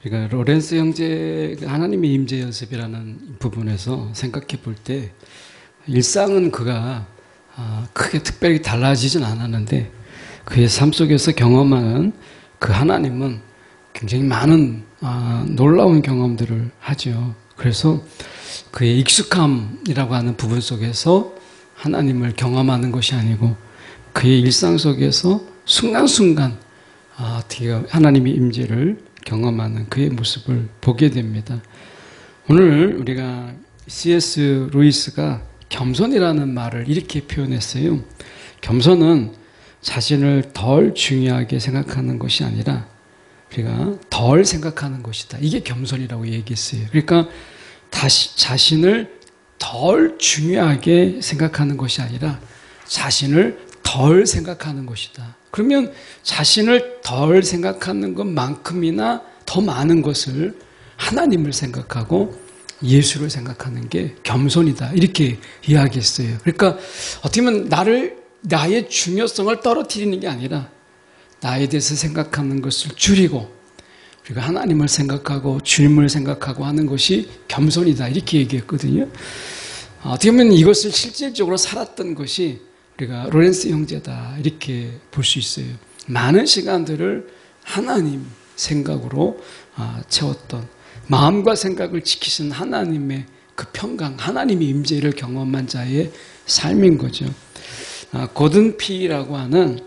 그러니까 로렌스 형제 하나님의 임재 연습이라는 부분에서 생각해 볼 때 일상은 그가 크게 특별히 달라지진 않았는데 그의 삶 속에서 경험하는 그 하나님은 굉장히 많은 놀라운 경험들을 하죠. 그래서 그의 익숙함이라고 하는 부분 속에서 하나님을 경험하는 것이 아니고 그의 일상 속에서 순간순간 어떻게 하나님의 임재를 경험하는 그의 모습을 보게 됩니다. 오늘 우리가 C.S. 루이스가 겸손이라는 말을 이렇게 표현했어요. 겸손은 자신을 덜 중요하게 생각하는 것이 아니라 우리가 덜 생각하는 것이다. 이게 겸손이라고 얘기했어요. 그러니까 자신을 덜 중요하게 생각하는 것이 아니라 자신을 덜 생각하는 것이다. 그러면 자신을 덜 생각하는 것만큼이나 더 많은 것을 하나님을 생각하고 예수를 생각하는 게 겸손이다. 이렇게 이야기했어요. 그러니까 어떻게 보면 나의 중요성을 떨어뜨리는 게 아니라 나에 대해서 생각하는 것을 줄이고 우리가 하나님을 생각하고 주님을 생각하고 하는 것이 겸손이다. 이렇게 얘기했거든요. 어떻게 보면 이것을 실질적으로 살았던 것이 우리가 로렌스 형제다. 이렇게 볼 수 있어요. 많은 시간들을 하나님 생각으로 채웠던 마음과 생각을 지키신 하나님의 그 평강, 하나님의 임재를 경험한 자의 삶인 거죠. 고든 피라고 하는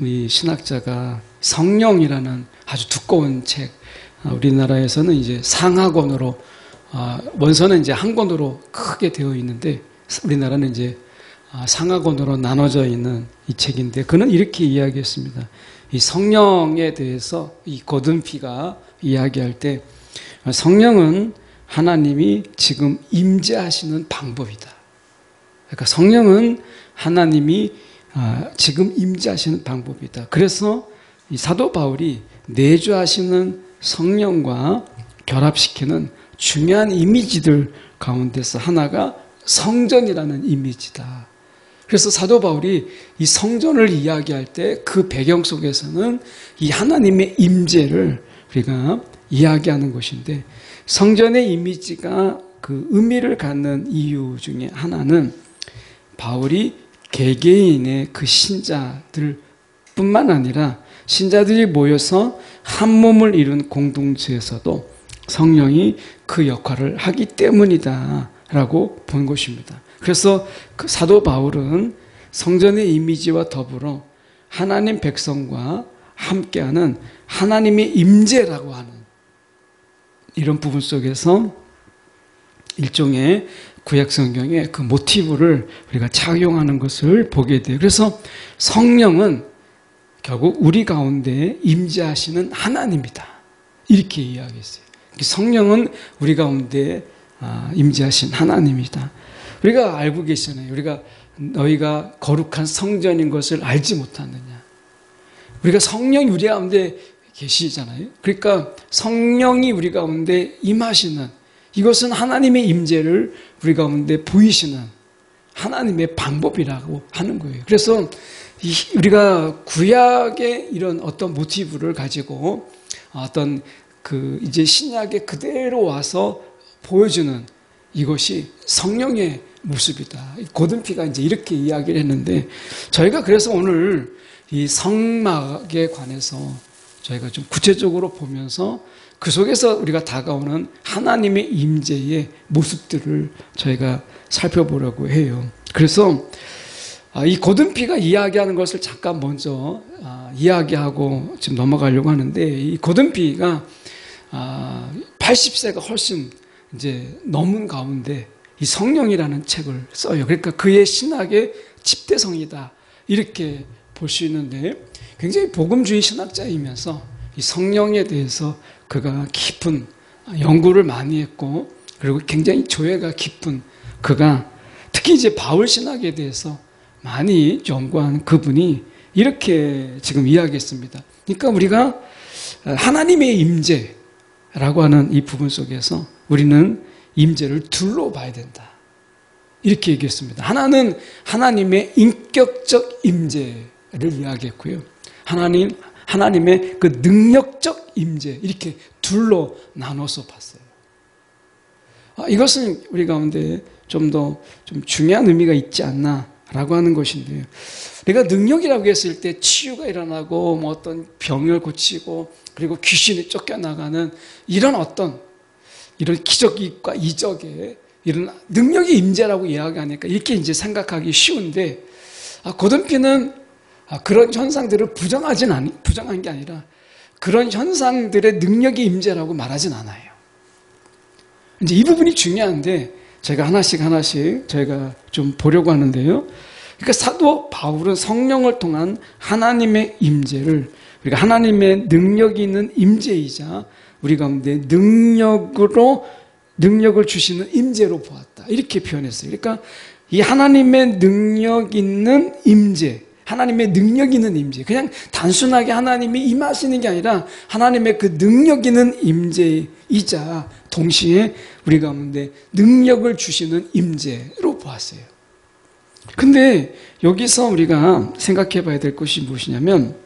이 신학자가 성령이라는 아주 두꺼운 책, 우리나라에서는 이제 상하권으로, 원서는 이제 한 권으로 크게 되어 있는데, 우리나라는 이제 상하권으로 나눠져 있는 이 책인데, 그는 이렇게 이야기했습니다. 이 성령에 대해서 이 고든 피가 이야기할 때, 성령은 하나님이 지금 임재하시는 방법이다. 그러니까 성령은 하나님이 지금 임재하시는 방법이다. 그래서 이 사도 바울이 내주하시는 성령과 결합시키는 중요한 이미지들 가운데서 하나가 성전이라는 이미지다. 그래서 사도 바울이 이 성전을 이야기할 때 그 배경 속에서는 이 하나님의 임재를 우리가 이야기하는 것인데, 성전의 이미지가 그 의미를 갖는 이유 중에 하나는 바울이 개개인의 그 신자들 뿐만 아니라 신자들이 모여서 한 몸을 이룬 공동체에서도 성령이 그 역할을 하기 때문이다 라고 본 것입니다. 그래서 그 사도 바울은 성전의 이미지와 더불어 하나님 백성과 함께하는 하나님의 임재라고 하는 이런 부분 속에서 일종의 구약 성경의 그 모티브를 우리가 착용하는 것을 보게 돼요. 그래서 성령은 결국 우리 가운데 임재하시는 하나님이다. 이렇게 이야기했어요. 성령은 우리 가운데 임재하신 하나님이다. 우리가 알고 계시잖아요. 너희가 거룩한 성전인 것을 알지 못하느냐. 우리가 성령이 우리 가운데 계시잖아요. 그러니까 성령이 우리 가운데 임하시는, 이것은 하나님의 임재를 우리 가운데 보이시는 하나님의 방법이라고 하는 거예요. 그래서 우리가 구약의 이런 어떤 모티브를 가지고 어떤 이제 신약에 그대로 와서 보여주는 이것이 성령의 모습이다. 고든피가 이제 이렇게 이야기를 했는데, 저희가 그래서 오늘 이 성막에 관해서 저희가 좀 구체적으로 보면서 그 속에서 우리가 다가오는 하나님의 임재의 모습들을 저희가 살펴보려고 해요. 그래서 이 고든피가 이야기하는 것을 잠깐 먼저 이야기하고 지금 넘어가려고 하는데, 이 고든피가 80세가 훨씬 이제 넘은 가운데 이 성령이라는 책을 써요. 그러니까 그의 신학의 집대성이다. 이렇게 볼 수 있는데, 굉장히 복음주의 신학자이면서 이 성령에 대해서 그가 깊은 연구를 많이 했고, 그리고 굉장히 조예가 깊은 그가 특히 이제 바울 신학에 대해서 많이 연구한 그분이 이렇게 지금 이야기했습니다. 그러니까 우리가 하나님의 임재라고 하는 이 부분 속에서 우리는 임재를 둘로 봐야 된다. 이렇게 얘기했습니다. 하나는 하나님의 인격적 임재를 이야기했고요. 하나님의 그 능력적 임재, 이렇게 둘로 나눠서 봤어요. 이것은 우리 가운데 좀 더 좀 중요한 의미가 있지 않나라고 하는 것인데요. 우리가 능력이라고 했을 때 치유가 일어나고 뭐 어떤 병을 고치고 그리고 귀신이 쫓겨나가는 이런 기적과 이적의 이런 능력의 임재라고 이야기하니까 이렇게 이제 생각하기 쉬운데, 고든피는 그런 현상들을 부정한 게 아니라 그런 현상들의 능력의 임재라고 말하진 않아요. 이제 이 부분이 중요한데 제가 하나씩 저희가 좀 보려고 하는데요. 그러니까 사도 바울은 성령을 통한 하나님의 임재를, 우리가 하나님의 능력이 있는 임재이자 우리 가운데 능력을 주시는 임재로 보았다, 이렇게 표현했어요. 그러니까 이 하나님의 능력 있는 임재, 하나님의 능력 있는 임재, 그냥 단순하게 하나님이 임하시는 게 아니라 하나님의 그 능력 있는 임재이자 동시에 우리 가운데 능력을 주시는 임재로 보았어요. 근데 여기서 우리가 생각해 봐야 될 것이 무엇이냐면,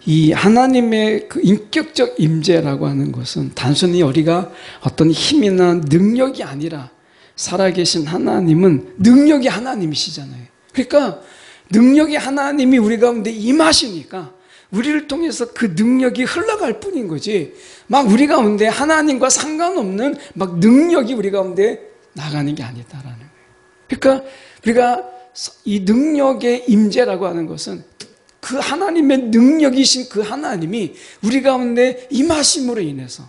이 하나님의 그 인격적 임재라고 하는 것은 단순히 우리가 어떤 힘이나 능력이 아니라 살아계신 하나님은 능력이 하나님이시잖아요. 그러니까 능력이 하나님이 우리 가운데 임하시니까 우리를 통해서 그 능력이 흘러갈 뿐인 거지, 막 우리 가운데 하나님과 상관없는 막 능력이 우리 가운데 나가는 게 아니다라는 거예요. 그러니까 우리가 이 능력의 임재라고 하는 것은 그 하나님의 능력이신 그 하나님이 우리 가운데 임하심으로 인해서,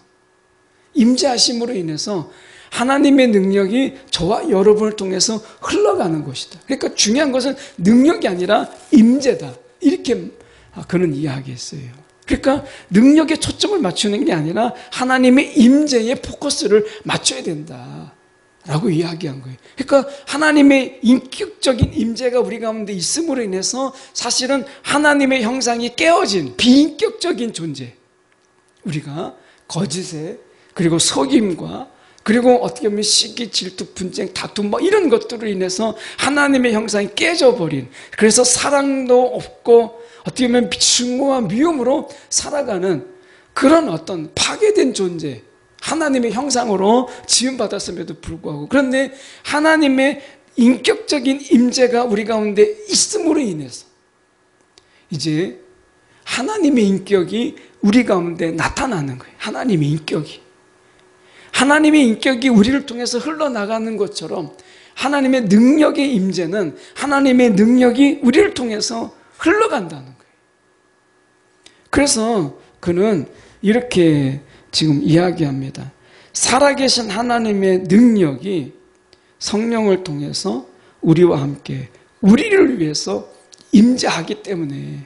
임재하심으로 인해서 하나님의 능력이 저와 여러분을 통해서 흘러가는 것이다. 그러니까 중요한 것은 능력이 아니라 임재다, 이렇게 그는 이야기했어요. 그러니까 능력에 초점을 맞추는 게 아니라 하나님의 임재에 포커스를 맞춰야 된다 라고 이야기한 거예요. 그러니까 하나님의 인격적인 임재가 우리 가운데 있음으로 인해서 사실은 하나님의 형상이 깨어진 비인격적인 존재, 우리가 거짓에 그리고 속임과 그리고 어떻게 보면 시기, 질투, 분쟁, 다툼 뭐 이런 것들로 인해서 하나님의 형상이 깨져버린, 그래서 사랑도 없고 어떻게 보면 증오와 미움으로 살아가는 그런 어떤 파괴된 존재, 하나님의 형상으로 지음받았음에도 불구하고, 그런데 하나님의 인격적인 임재가 우리 가운데 있음으로 인해서 이제 하나님의 인격이 우리 가운데 나타나는 거예요. 하나님의 인격이 우리를 통해서 흘러나가는 것처럼 하나님의 능력의 임재는, 하나님의 능력이 우리를 통해서 흘러간다는 거예요. 그래서 그는 이렇게 지금 이야기합니다. 살아계신 하나님의 능력이 성령을 통해서 우리와 함께 우리를 위해서 임재하기 때문에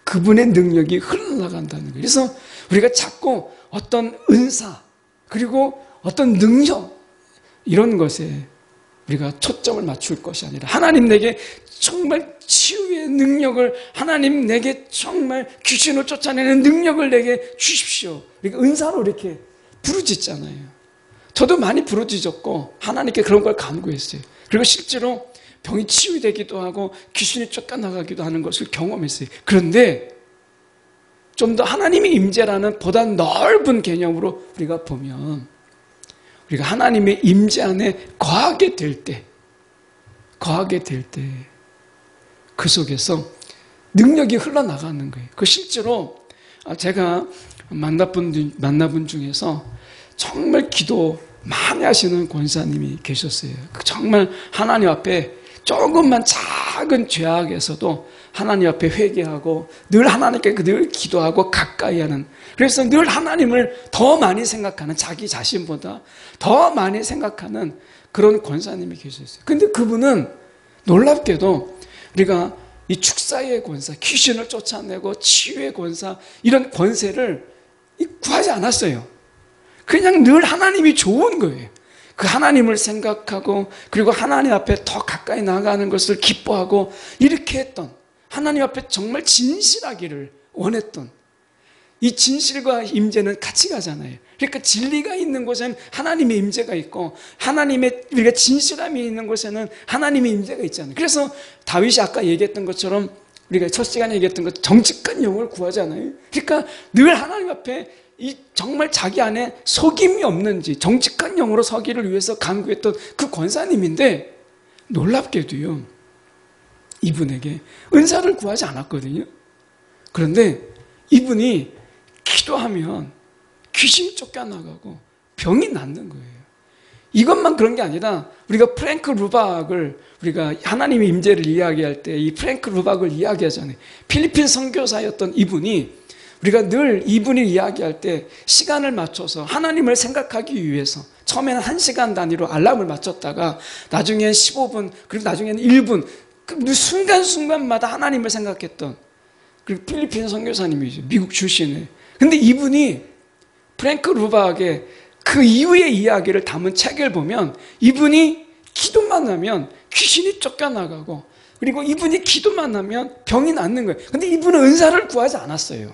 그분의 능력이 흘러나간다는 거예요. 그래서 우리가 자꾸 어떤 은사 그리고 어떤 능력 이런 것에 우리가 초점을 맞출 것이 아니라, 하나님 내게 정말 치유의 능력을, 하나님 내게 정말 귀신을 쫓아내는 능력을 내게 주십시오. 우리가 은사로 이렇게 부르짖잖아요. 저도 많이 부르짖었고 하나님께 그런 걸 간구했어요. 그리고 실제로 병이 치유되기도 하고 귀신이 쫓겨나가기도 하는 것을 경험했어요. 그런데 좀 더 하나님의 임재라는 보다 넓은 개념으로 우리가 보면, 우리가 하나님의 임재 안에 거하게 될 때 그 속에서 능력이 흘러나가는 거예요. 그 실제로 제가 만나본 중에서 정말 기도 많이 하시는 권사님이 계셨어요. 정말 하나님 앞에 조금만 작은 죄악에서도 하나님 앞에 회개하고 늘 하나님께 늘 기도하고 가까이 하는, 그래서 늘 하나님을 더 많이 생각하는, 자기 자신보다 더 많이 생각하는 그런 권사님이 계셨어요. 근데 그분은 놀랍게도 우리가 이 축사의 권사, 귀신을 쫓아내고 치유의 권사, 이런 권세를 구하지 않았어요. 그냥 늘 하나님이 좋은 거예요. 그 하나님을 생각하고 그리고 하나님 앞에 더 가까이 나아가는 것을 기뻐하고 이렇게 했던, 하나님 앞에 정말 진실하기를 원했던, 이 진실과 임재는 같이 가잖아요. 그러니까 진리가 있는 곳에는 하나님의 임재가 있고, 하나님의 우리가 진실함이 있는 곳에는 하나님의 임재가 있잖아요. 그래서 다윗이 아까 얘기했던 것처럼 우리가 첫 시간에 얘기했던 것 정직한 영을 구하잖아요. 그러니까 늘 하나님 앞에 이 정말 자기 안에 속임이 없는지 정직한 영으로 서기를 위해서 간구했던 그 권사님인데 놀랍게도요, 이분에게 은사를 구하지 않았거든요. 그런데 이분이 기도하면 귀신이 쫓겨나가고 병이 낫는 거예요. 이것만 그런 게 아니라 우리가 프랭크 루박을 우리가 하나님의 임재를 이야기할 때 이 프랭크 루박을 이야기하잖아요. 필리핀 선교사였던 이분이 우리가 늘 이분을 이야기할 때 시간을 맞춰서 하나님을 생각하기 위해서 처음에는 1시간 단위로 알람을 맞췄다가 나중엔 15분 그리고 나중에는 1분 그 순간순간마다 하나님을 생각했던 그리고 필리핀 선교사님이죠. 미국 출신의. 근데 이분이 프랭크 루박의 그 이후의 이야기를 담은 책을 보면 이분이 기도만 하면 귀신이 쫓겨나가고 그리고 이분이 기도만 하면 병이 낫는 거예요. 근데 이분은 은사를 구하지 않았어요.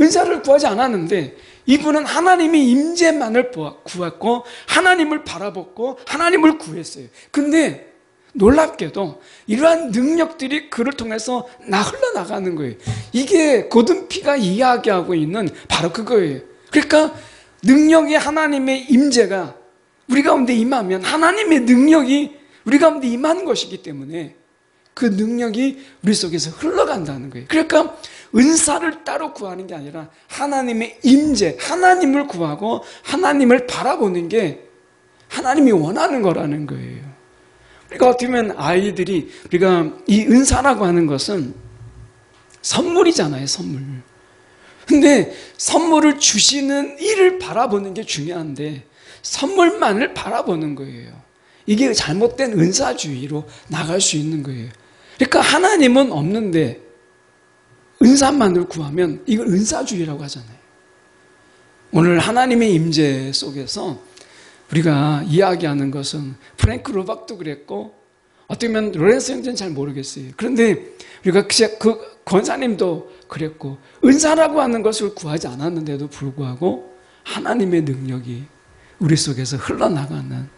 은사를 구하지 않았는데 이분은 하나님의 임재만을 구했고 하나님을 바라봤고 하나님을 구했어요. 근데 놀랍게도 이러한 능력들이 그를 통해서 흘러나가는 거예요. 이게 고든피가 이야기하고 있는 바로 그거예요. 그러니까 능력이 하나님의 임재가 우리 가운데 임하면 하나님의 능력이 우리 가운데 임하는 것이기 때문에 그 능력이 우리 속에서 흘러간다는 거예요. 그러니까 은사를 따로 구하는 게 아니라 하나님의 임재, 하나님을 구하고 하나님을 바라보는 게 하나님이 원하는 거라는 거예요. 그러니까 어떻게 보면 아이들이 우리가 이 은사라고 하는 것은 선물이잖아요, 선물. 근데 선물을 주시는 이를 바라보는 게 중요한데 선물만을 바라보는 거예요. 이게 잘못된 은사주의로 나갈 수 있는 거예요. 그러니까 하나님은 없는데 은사만을 구하면 이걸 은사주의라고 하잖아요. 오늘 하나님의 임재 속에서 우리가 이야기하는 것은 프랭크 루박도 그랬고 어떻게 보면 로렌스 형제는 잘 모르겠어요. 그런데 우리가 그 권사님도 그랬고 은사라고 하는 것을 구하지 않았는데도 불구하고 하나님의 능력이 우리 속에서 흘러나가는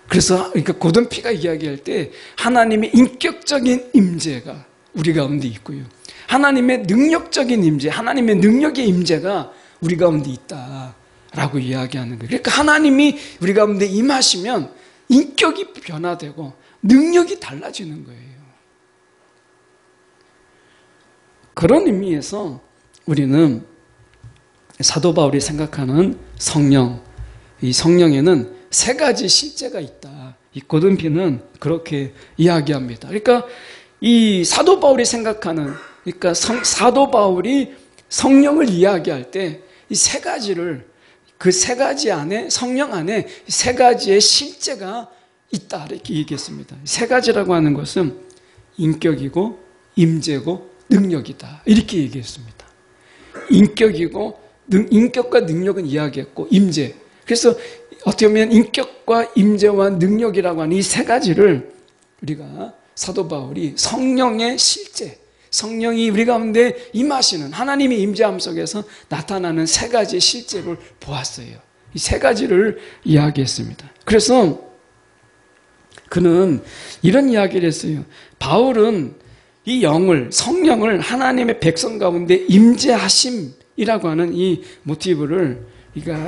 그래서 그러니까 고든피가 이야기할 때 하나님의 인격적인 임재가 우리 가운데 있고요. 하나님의 능력적인 임재, 하나님의 능력의 임재가 우리 가운데 있다라고 이야기하는 거예요. 그러니까 하나님이 우리 가운데 임하시면 인격이 변화되고 능력이 달라지는 거예요. 그런 의미에서 우리는 사도 바울이 생각하는 성령, 이 성령에는 3가지 실제가 있다. 이 고든피는 그렇게 이야기합니다. 그러니까 이 사도 바울이 생각하는, 그러니까 사도 바울이 성령을 이야기할 때 이 3가지를 그 3가지 안에 성령 안에 3가지의 실제가 있다 이렇게 얘기했습니다. 3가지라고 하는 것은 인격이고 임재고 능력이다 이렇게 얘기했습니다. 인격과 능력은 이야기했고 임재. 그래서 어떻게 보면 인격과 임재와 능력이라고 하는 이 3가지를 우리가 사도 바울이 성령의 실제, 성령이 우리 가운데 임하시는 하나님의 임재함 속에서 나타나는 3가지의 실제를 보았어요. 이 3가지를 이야기했습니다. 그래서 그는 이런 이야기를 했어요. 바울은 이 성령을 하나님의 백성 가운데 임재하심이라고 하는 이 모티브를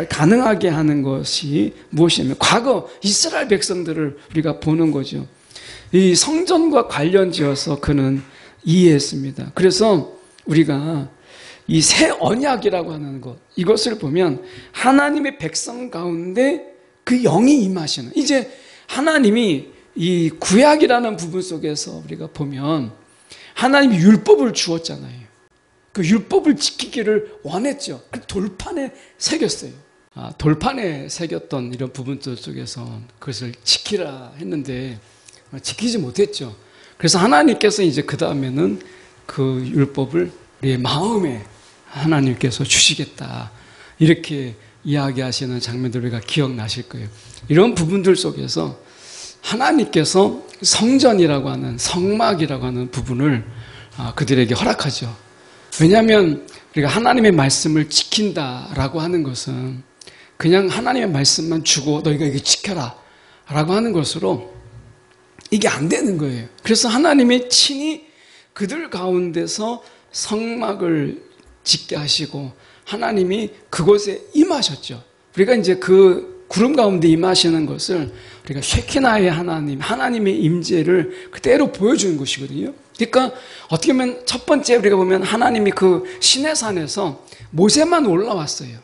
가능하게 하는 것이 무엇이냐면 과거 이스라엘 백성들을 우리가 보는 거죠. 이 성전과 관련지어서 그는 이해했습니다. 그래서 우리가 이 새 언약이라고 하는 것, 이것을 보면 하나님의 백성 가운데 그 영이 임하시는, 이제 하나님이 이 구약이라는 부분 속에서 우리가 보면 하나님이 율법을 주었잖아요. 그 율법을 지키기를 원했죠. 그 돌판에 새겼어요. 돌판에 새겼던 이런 부분들 속에서 그것을 지키라 했는데 지키지 못했죠. 그래서 하나님께서 이제 그 다음에는 그 율법을 우리의 마음에 하나님께서 주시겠다 이렇게 이야기하시는 장면들 우리가 기억나실 거예요. 이런 부분들 속에서 하나님께서 성전이라고 하는 성막이라고 하는 부분을 그들에게 허락하죠. 왜냐하면 우리가 하나님의 말씀을 지킨다라고 하는 것은 그냥 하나님의 말씀만 주고 너희가 이거 지켜라 라고 하는 것으로 이게 안 되는 거예요. 그래서 하나님이 친히 그들 가운데서 성막을 짓게 하시고 하나님이 그곳에 임하셨죠. 우리가 이제 그 구름 가운데 임하시는 것을 우리가 쉐키나의 하나님, 하나님의 임재를 그대로 보여주는 것이거든요. 그러니까 어떻게 보면 첫 번째 우리가 보면 하나님이 그 시내산에서 모세만 올라왔어요.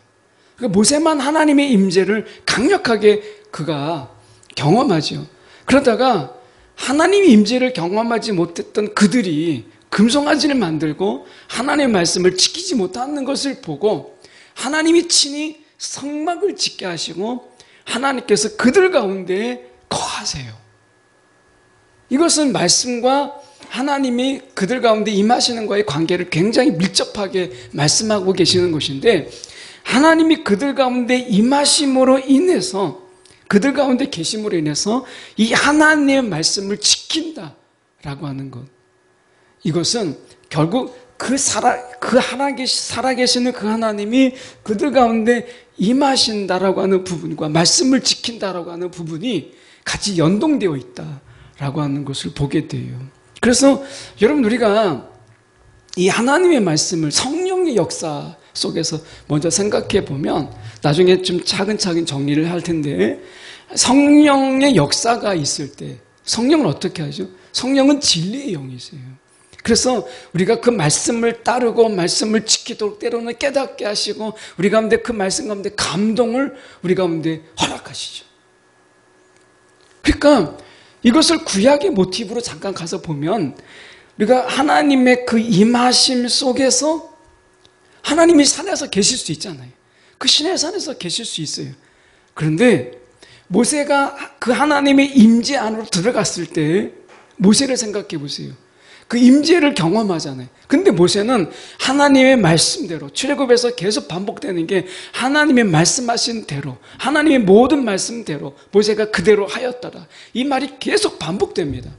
그러니까 모세만 하나님의 임재를 강력하게 그가 경험하죠. 그러다가 하나님의 임재를 경험하지 못했던 그들이 금송아지를 만들고 하나님의 말씀을 지키지 못하는 것을 보고 하나님이 친히 성막을 짓게 하시고 하나님께서 그들 가운데 거하세요. 이것은 말씀과 하나님이 그들 가운데 임하시는 것과의 관계를 굉장히 밀접하게 말씀하고 계시는 것인데, 하나님이 그들 가운데 임하심으로 인해서, 그들 가운데 계심으로 인해서 이 하나님의 말씀을 지킨다라고 하는 것, 이것은 결국 살아계시는 그 하나님이 그들 가운데 임하신다라고 하는 부분과 말씀을 지킨다라고 하는 부분이 같이 연동되어 있다라고 하는 것을 보게 돼요. 그래서 여러분, 우리가 이 하나님의 말씀을 성령의 역사 속에서 먼저 생각해 보면 나중에 좀 차근차근 정리를 할 텐데, 성령의 역사가 있을 때 성령은 어떻게 하죠? 성령은 진리의 영이세요. 그래서 우리가 그 말씀을 따르고 말씀을 지키도록 때로는 깨닫게 하시고 우리 가운데 그 말씀 가운데 감동을 우리 가운데 허락하시죠. 그러니까 이것을 구약의 모티브로 잠깐 가서 보면 우리가 하나님의 그 임하심 속에서 하나님이 산에서 계실 수 있잖아요. 그 신의 산에서 계실 수 있어요. 그런데 모세가 그 하나님의 임재 안으로 들어갔을 때 모세를 생각해 보세요. 그 임재를 경험하잖아요. 근데 모세는 하나님의 말씀대로, 출애굽에서 계속 반복되는 게 하나님의 말씀하신 대로, 하나님의 모든 말씀대로 모세가 그대로 하였더라, 이 말이 계속 반복됩니다.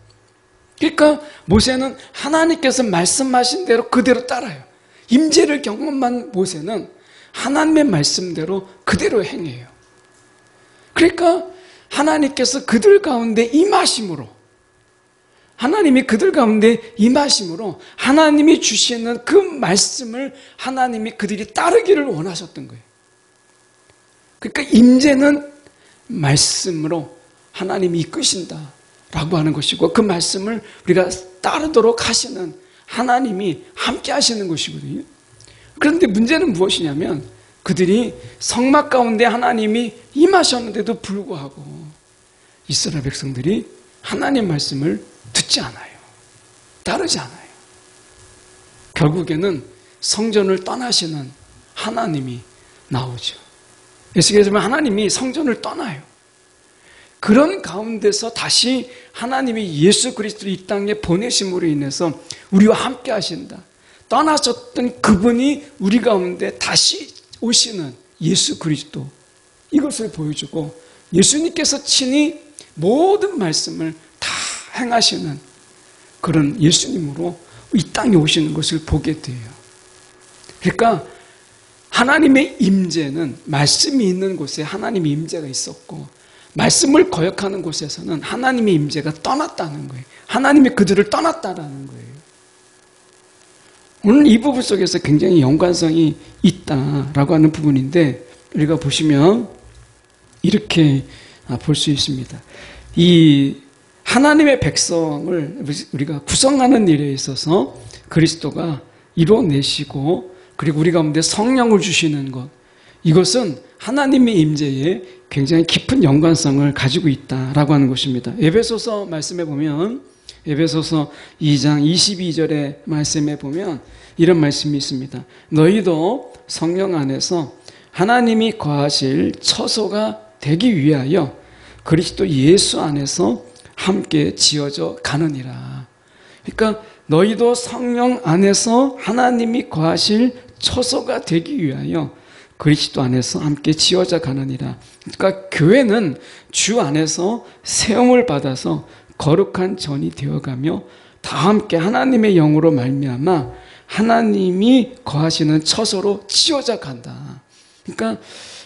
그러니까 모세는 하나님께서 말씀하신 대로 그대로 따라요. 임재를 경험한 모세는 하나님의 말씀대로 그대로 행해요. 그러니까 하나님께서 그들 가운데 임하심으로, 하나님이 그들 가운데 임하심으로 하나님이 주시는 그 말씀을 하나님이 그들이 따르기를 원하셨던 거예요. 그러니까 임재는 말씀으로 하나님이 이끄신다라고 하는 것이고, 그 말씀을 우리가 따르도록 하시는 하나님이 함께 하시는 것이거든요. 그런데 문제는 무엇이냐면 그들이 성막 가운데 하나님이 임하셨는데도 불구하고 이스라엘 백성들이 하나님 말씀을 듣지 않아요. 따르지 않아요. 결국에는 성전을 떠나시는 하나님이 나오죠. 예수께서 보면 하나님이 성전을 떠나요. 그런 가운데서 다시 하나님이 예수 그리스도를 이 땅에 보내심으로 인해서 우리와 함께 하신다, 떠나셨던 그분이 우리 가운데 다시 오시는 예수 그리스도, 이것을 보여주고 예수님께서 친히 모든 말씀을 다 행하시는 그런 예수님으로 이 땅에 오시는 것을 보게 돼요. 그러니까 하나님의 임재는 말씀이 있는 곳에 하나님의 임재가 있었고, 말씀을 거역하는 곳에서는 하나님의 임재가 떠났다는 거예요. 하나님이 그들을 떠났다는 거예요. 오늘 이 부분 속에서 굉장히 연관성이 있다라고 하는 부분인데, 우리가 보시면 이렇게 볼 수 있습니다. 이 하나님의 백성을 우리가 구성하는 일에 있어서 그리스도가 이루어내시고, 그리고 우리 가운데 성령을 주시는 것, 이것은 하나님의 임재에 굉장히 깊은 연관성을 가지고 있다라고 하는 것입니다. 에베소서 말씀에 보면, 에베소서 2장 22절의 말씀에 보면 이런 말씀이 있습니다. 너희도 성령 안에서 하나님이 거하실 처소가 되기 위하여 그리스도 예수 안에서 함께 지어져 가느니라. 그러니까 너희도 성령 안에서 하나님이 거하실 처소가 되기 위하여 그리스도 안에서 함께 지어져 가느니라. 그러니까 교회는 주 안에서 세움을 받아서 거룩한 전이 되어가며 다 함께 하나님의 영으로 말미암아 하나님이 거하시는 처소로 지어져 간다. 그러니까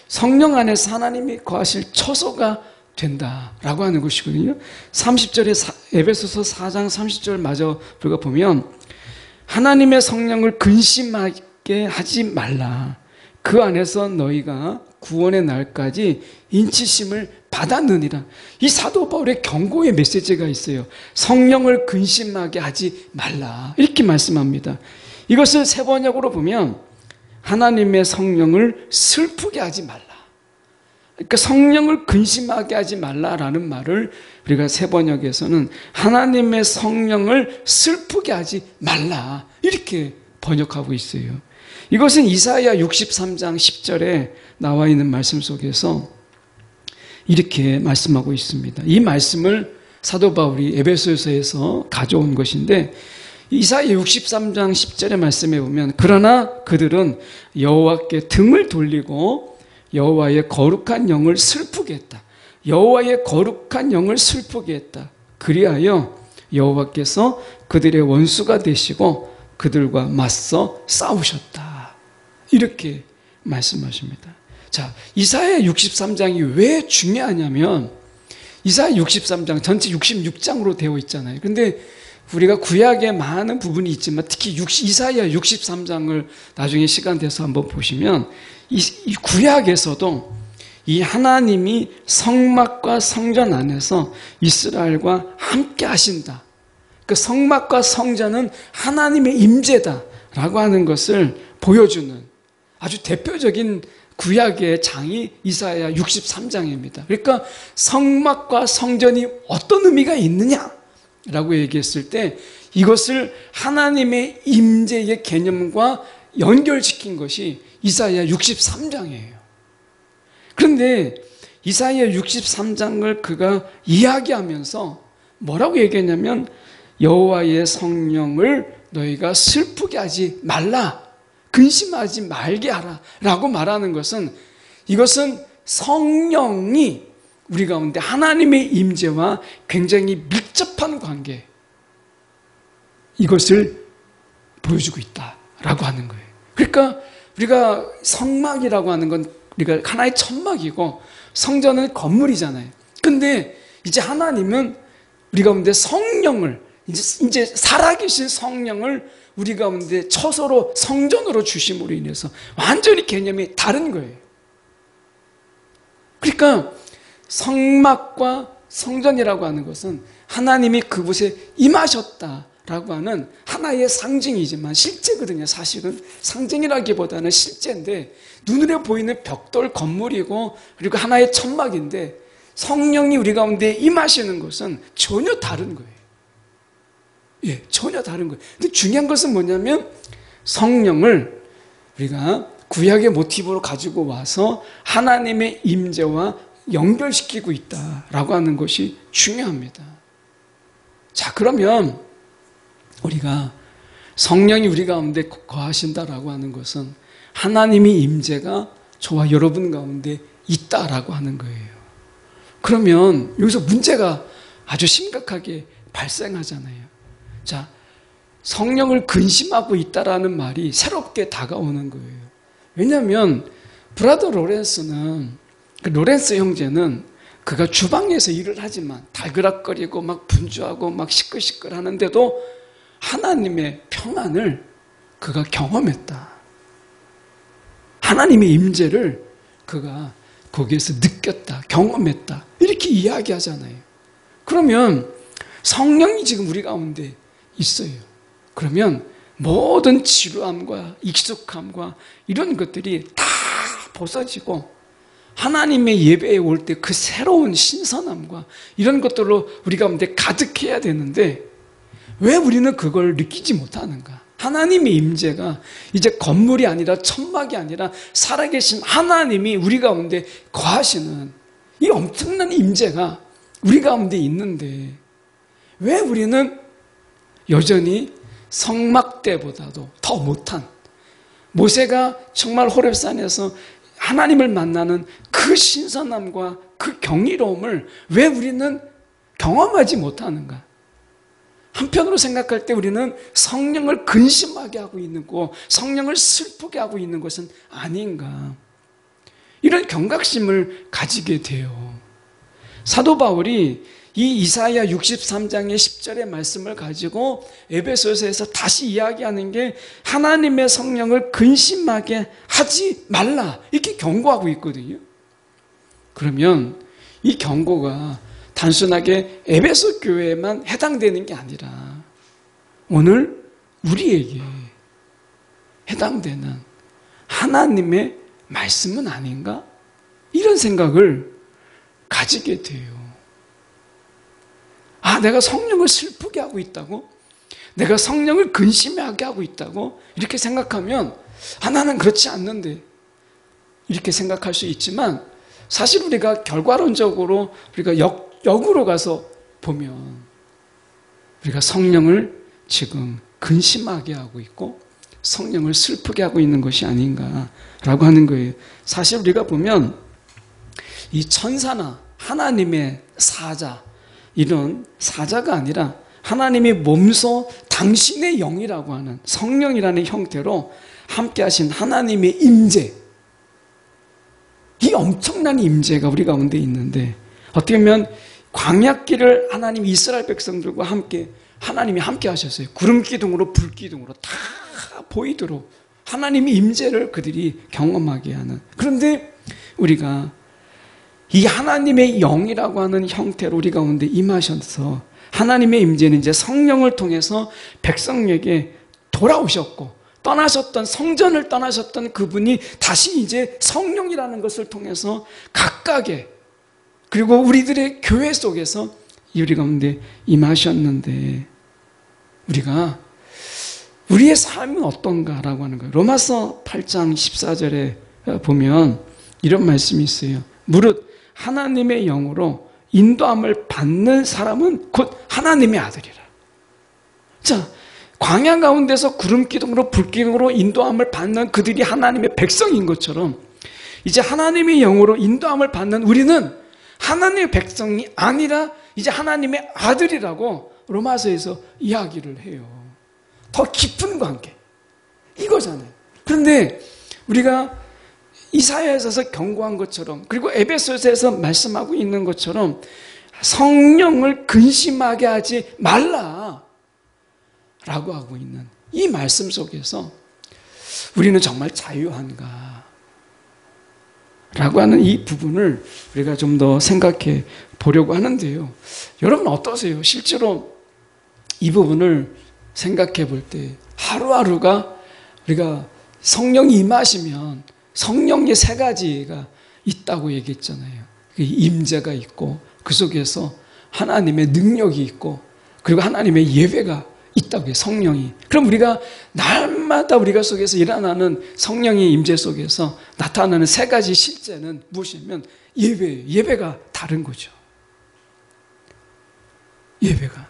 성령 안에서 하나님이 거하실 처소가 된다라고 하는 것이거든요. 30절에 에베소서 4장 30절 마저 보면 하나님의 성령을 근심하게 하지 말라. 그 안에서 너희가 구원의 날까지 인치심을 받았느니라. 이 사도 바울의 경고의 메시지가 있어요. 성령을 근심하게 하지 말라. 이렇게 말씀합니다. 이것을 세 번역으로 보면 하나님의 성령을 슬프게 하지 말라. 그러니까 성령을 근심하게 하지 말라라는 말을 우리가 세 번역에서는 하나님의 성령을 슬프게 하지 말라. 이렇게 번역하고 있어요. 이것은 이사야 63장 10절에 나와 있는 말씀 속에서 이렇게 말씀하고 있습니다. 이 말씀을 사도 바울이 에베소서에서 가져온 것인데 이사야 63장 10절의 말씀에 보면 그러나 그들은 여호와께 등을 돌리고 여호와의 거룩한 영을 슬프게 했다. 여호와의 거룩한 영을 슬프게 했다. 그리하여 여호와께서 그들의 원수가 되시고 그들과 맞서 싸우셨다. 이렇게 말씀하십니다. 자, 이사야 63장이 왜 중요하냐면 이사야 63장 전체 66장으로 되어 있잖아요. 근데 우리가 구약에 많은 부분이 있지만 특히 이사야 63장을 나중에 시간 돼서 한번 보시면 이 구약에서도 이 하나님이 성막과 성전 안에서 이스라엘과 함께 하신다. 그 성막과 성전은 하나님의 임재다라고 하는 것을 보여주는 아주 대표적인 구약의 장이 이사야 63장입니다. 그러니까 성막과 성전이 어떤 의미가 있느냐라고 얘기했을 때 이것을 하나님의 임재의 개념과 연결시킨 것이 이사야 63장이에요. 그런데 이사야 63장을 그가 이야기하면서 뭐라고 얘기했냐면 여호와의 성령을 너희가 슬프게 하지 말라. 근심하지 말게 하라 라고 말하는 것은 이것은 성령이 우리 가운데 하나님의 임재와 굉장히 밀접한 관계 이것을 보여주고 있다라고 하는 거예요. 그러니까 우리가 성막이라고 하는 건 우리가 하나의 천막이고 성전은 건물이잖아요. 근데 이제 하나님은 우리 가운데 성령을 이제 살아계신 성령을 우리 가운데 처소로 성전으로 주심으로 인해서 완전히 개념이 다른 거예요. 그러니까 성막과 성전이라고 하는 것은 하나님이 그곳에 임하셨다라고 하는 하나의 상징이지만 실제거든요. 사실은 상징이라기보다는 실제인데 눈으로 보이는 벽돌 건물이고 그리고 하나의 천막인데 성령이 우리 가운데 임하시는 것은 전혀 다른 거예요. 예, 전혀 다른 거예요. 근데 중요한 것은 뭐냐면 성령을 우리가 구약의 모티브로 가지고 와서 하나님의 임재와 연결시키고 있다라고 하는 것이 중요합니다. 자, 그러면 우리가 성령이 우리 가운데 거하신다라고 하는 것은 하나님의 임재가 저와 여러분 가운데 있다라고 하는 거예요. 그러면 여기서 문제가 아주 심각하게 발생하잖아요. 자, 성령을 근심하고 있다라는 말이 새롭게 다가오는 거예요. 왜냐하면 브라더 로렌스는 로렌스 형제는 그가 주방에서 일을 하지만 달그락거리고 막 분주하고 막 시끌시끌 하는데도 하나님의 평안을 그가 경험했다. 하나님의 임재를 그가 거기에서 느꼈다, 경험했다. 이렇게 이야기하잖아요. 그러면 성령이 지금 우리 가운데 있어요. 그러면 모든 지루함과 익숙함과 이런 것들이 다 벗어지고 하나님의 예배에 올 때 그 새로운 신선함과 이런 것들로 우리 가운데 가득해야 되는데 왜 우리는 그걸 느끼지 못하는가? 하나님의 임재가 이제 건물이 아니라 천막이 아니라 살아계신 하나님이 우리 가운데 거하시는 이 엄청난 임재가 우리 가운데 있는데 왜 우리는 여전히 성막 때보다도 더 못한 모세가 정말 호렙산에서 하나님을 만나는 그 신선함과 그 경이로움을 왜 우리는 경험하지 못하는가? 한편으로 생각할 때 우리는 성령을 근심하게 하고 있는 거, 성령을 슬프게 하고 있는 것은 아닌가? 이런 경각심을 가지게 돼요. 사도 바울이 이 이사야 63장의 10절의 말씀을 가지고 에베소서에서 다시 이야기하는 게 하나님의 성령을 근심하게 하지 말라 이렇게 경고하고 있거든요. 그러면 이 경고가 단순하게 에베소 교회에만 해당되는 게 아니라 오늘 우리에게 해당되는 하나님의 말씀은 아닌가? 이런 생각을 가지게 돼요. 아, 내가 성령을 슬프게 하고 있다고? 내가 성령을 근심하게 하고 있다고? 이렇게 생각하면 아, 나는 그렇지 않는데 이렇게 생각할 수 있지만 사실 우리가 결과론적으로 우리가 역으로 가서 보면 우리가 성령을 지금 근심하게 하고 있고 성령을 슬프게 하고 있는 것이 아닌가라고 하는 거예요. 사실 우리가 보면 이 천사나 하나님의 사자 이런 사자가 아니라 하나님이 몸소 당신의 영이라고 하는 성령이라는 형태로 함께 하신 하나님의 임재, 이 엄청난 임재가 우리 가운데 있는데 어떻게 보면 광야길을 하나님이 이스라엘 백성들과 함께 하나님이 함께 하셨어요. 구름 기둥으로 불 기둥으로 다 보이도록 하나님의 임재를 그들이 경험하게 하는. 그런데 우리가 이 하나님의 영이라고 하는 형태로 우리 가운데 임하셔서 하나님의 임재는 이제 성령을 통해서 백성에게 돌아오셨고 떠나셨던 성전을 떠나셨던 그분이 다시 이제 성령이라는 것을 통해서 각각의 그리고 우리들의 교회 속에서 우리 가운데 임하셨는데 우리가 우리의 삶은 어떤가라고 하는 거예요. 로마서 8장 14절에 보면 이런 말씀이 있어요. 무릇 하나님의 영으로 인도함을 받는 사람은 곧 하나님의 아들이라. 자, 광야 가운데서 구름 기둥으로 불 기둥으로 인도함을 받는 그들이 하나님의 백성인 것처럼 이제 하나님의 영으로 인도함을 받는 우리는 하나님의 백성이 아니라 이제 하나님의 아들이라고 로마서에서 이야기를 해요. 더 깊은 관계 이거잖아요. 그런데 우리가 이사야에서 경고한 것처럼 그리고 에베소서에서 말씀하고 있는 것처럼 성령을 근심하게 하지 말라 라고 하고 있는 이 말씀 속에서 우리는 정말 자유한가 라고 하는 이 부분을 우리가 좀 더 생각해 보려고 하는데요. 여러분 어떠세요? 실제로 이 부분을 생각해 볼 때 하루하루가 우리가 성령이 임하시면 성령의 세 가지가 있다고 얘기했잖아요. 임재가 있고 그 속에서 하나님의 능력이 있고 그리고 하나님의 예배가 있다고 해요. 성령이. 그럼 우리가 날마다 우리가 속에서 일어나는 성령의 임재 속에서 나타나는 세 가지 실제는 무엇이냐면 예배예요. 예배가 다른 거죠. 예배가.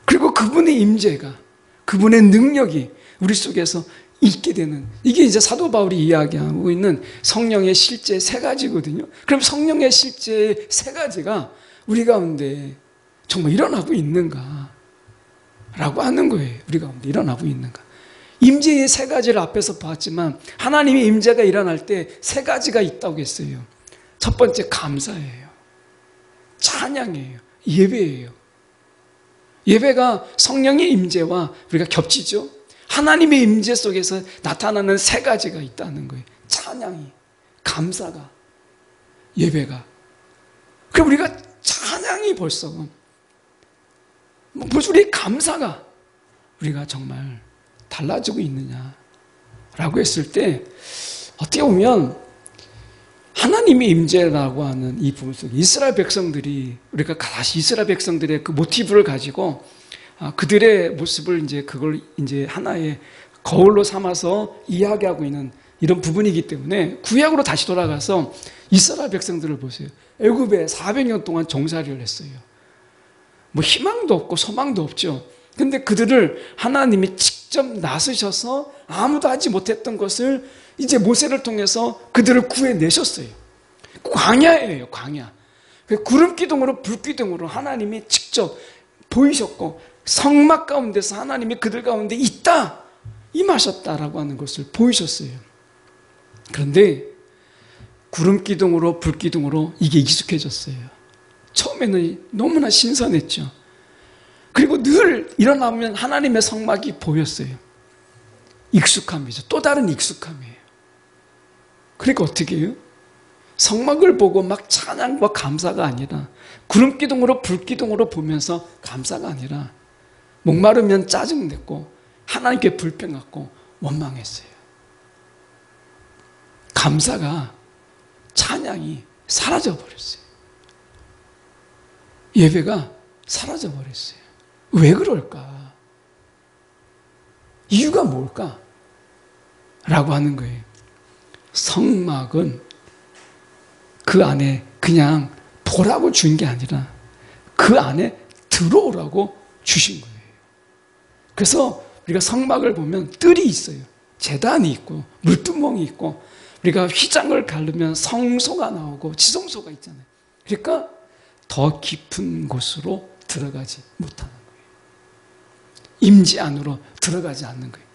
그리고 그분의 임재가 그분의 능력이 우리 속에서 있게 되는 이게 이제 사도 바울이 이야기하고 있는 성령의 실제 세 가지거든요. 그럼 성령의 실제 세 가지가 우리 가운데 정말 일어나고 있는가? 라고 하는 거예요. 우리 가운데 일어나고 있는가? 임재의 세 가지를 앞에서 봤지만 하나님의 임재가 일어날 때 세 가지가 있다고 했어요. 첫 번째 감사예요. 찬양이에요. 예배예요. 예배가 성령의 임재와 우리가 겹치죠. 하나님의 임재 속에서 나타나는 세 가지가 있다는 거예요. 찬양이, 감사가, 예배가. 그럼 우리가 찬양이 벌써 우리 감사가 우리가 정말 달라지고 있느냐라고 했을 때 어떻게 보면 하나님의 임재라고 하는 이 부분 속에 이스라엘 백성들이 우리가 다시 이스라엘 백성들의 그 모티브를 가지고 그들의 모습을 이제 그걸 이제 하나의 거울로 삼아서 이야기하고 있는 이런 부분이기 때문에 구약으로 다시 돌아가서 이스라엘 백성들을 보세요. 애굽에 400년 동안 종살이를 했어요. 뭐 희망도 없고 소망도 없죠. 근데 그들을 하나님이 직접 나서셔서 아무도 하지 못했던 것을 이제 모세를 통해서 그들을 구해내셨어요. 광야예요, 광야. 구름 기둥으로 불 기둥으로 하나님이 직접 보이셨고 성막 가운데서 하나님이 그들 가운데 있다 임하셨다라고 하는 것을 보이셨어요. 그런데 구름 기둥으로 불 기둥으로 이게 익숙해졌어요. 처음에는 너무나 신선했죠. 그리고 늘 일어나면 하나님의 성막이 보였어요. 익숙함이죠. 또 다른 익숙함이에요. 그러니까 어떻게 해요? 성막을 보고 막 찬양과 감사가 아니라 구름기둥으로 불기둥으로 보면서 감사가 아니라 목마르면 짜증냈고 하나님께 불평했고 원망했어요. 감사가 찬양이 사라져버렸어요. 예배가 사라져버렸어요. 왜 그럴까? 이유가 뭘까? 라고 하는 거예요. 성막은 그 안에 그냥 보라고 준 게 아니라 그 안에 들어오라고 주신 거예요. 그래서 우리가 성막을 보면 뜰이 있어요. 제단이 있고 물두멍이 있고 우리가 휘장을 가르면 성소가 나오고 지성소가 있잖아요. 그러니까 더 깊은 곳으로 들어가지 못하는 거예요. 임재 안으로 들어가지 않는 거예요.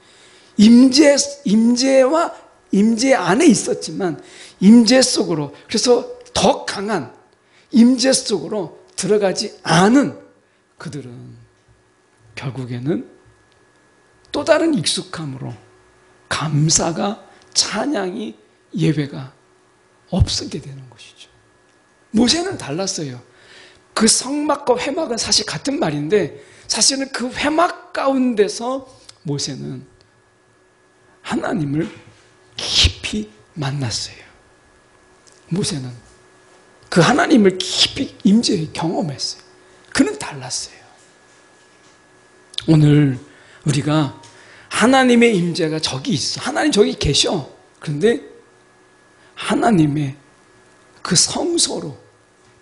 임재 안에 있었지만 임재 속으로, 그래서 더 강한 임재 속으로 들어가지 않은 그들은 결국에는 또 다른 익숙함으로 감사가, 찬양이, 예배가 없게 되는 것이죠. 모세는 달랐어요. 그 성막과 회막은 사실 같은 말인데 사실은 그 회막 가운데서 모세는 하나님을 깊이 만났어요. 모세는 그 하나님을 깊이 임재에 경험했어요. 그는 달랐어요. 오늘 우리가 하나님의 임재가 저기 있어. 하나님 저기 계셔. 그런데 하나님의 그 성소로